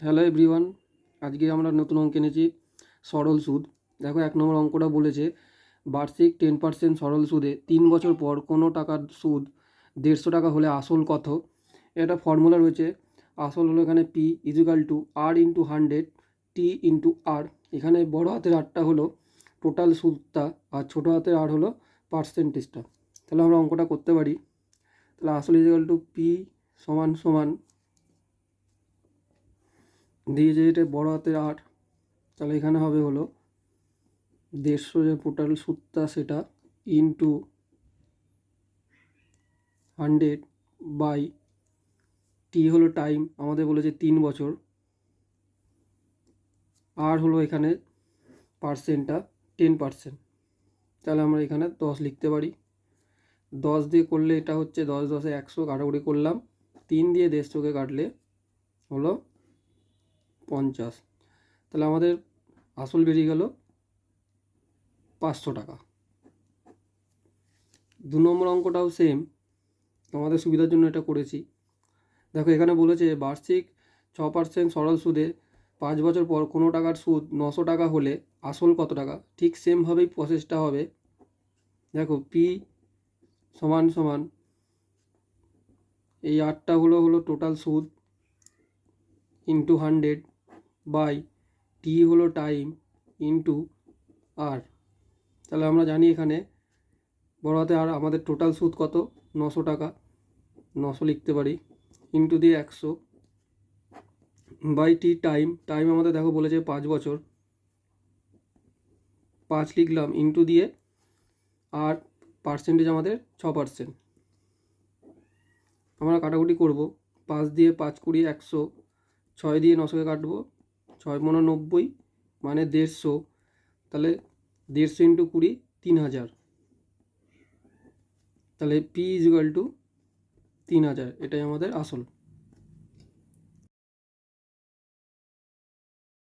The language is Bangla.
হ্যালো এভরিওয়ান, আজকে আমরা নতুন অঙ্ক এনেছি সরল সুদ। দেখো 1 নম্বর অঙ্কটা বলেছে বার্ষিক 10% সরল সুদে 3 বছর পর কোনো টাকার সুদ 150 টাকা হলে আসল কত। এটা ফর্মুলা রয়েছে। আসল হলো এখানে পি ইজিক্যাল টু আর ইন্টু 100 টি ইন্টু আর। এখানে বড় হাতের আরটা হলো টোটাল সুদটা আর ছোটো হাতের আর হলো পার্সেন্টেজটা। তাহলে আমরা অঙ্কটা করতে পারি। তাহলে আসল ইজিক্যাল টু পি সমান সমান দিয়ে যে এটা বড় হাতের আট, তাহলে এখানে হবে হলো 150 যে টোটাল সুদটা সেটা ইন্টু 100 বাই টি হলো টাইম, আমাদের বলেছে 3 বছর, আর হলো এখানে পার্সেন্টটা 10%। তাহলে আমরা এখানে 10 লিখতে পারি। 10 দিয়ে করলে এটা হচ্ছে 10 10 100 কাটাকুটি করলাম, 3 দিয়ে 150কে কাটলে হলো 50। তাহলে আমাদের আসল বেরিয়ে গেল 500 টাকা। 2 নম্বর অঙ্কটাও সেম, আমাদের সুবিধার জন্য এটা করেছি। দেখো এখানে বলেছে বার্ষিক 6% সরল সুদে 5 বছর পর কোনো টাকার সুদ 900 টাকা হলে আসল কত টাকা। ঠিক সেমভাবেই প্রসেসটা হবে। দেখো পি সমান সমান এই আটটা হলো টোটাল সুদ ইন্টু 100 বাই টি হলো টাইম ইন্টু আর। তাহলে আমরা জানি এখানে বড় হাতে আর আমাদের টোটাল সুদ কত, 900 টাকা। 900 লিখতে পারি ইন্টু দিয়ে 100 বাই টি টাইম, টাইম আমাদের দেখো বলেছে 5 বছর, 5 লিখলাম ইন্টু দিয়ে আর পার্সেন্টেজ আমাদের 6%। আমরা কাটাকুটি করব, 5 দিয়ে 5 কুড়ি 100, 6 দিয়ে 900কে কাটবো, 6 পনেরো 90 মানে 150। তাহলে 150 ইন্টু 20 3000। তাহলে পি ইজ ইকুয়াল টু 3000, এটাই আমাদের আসল।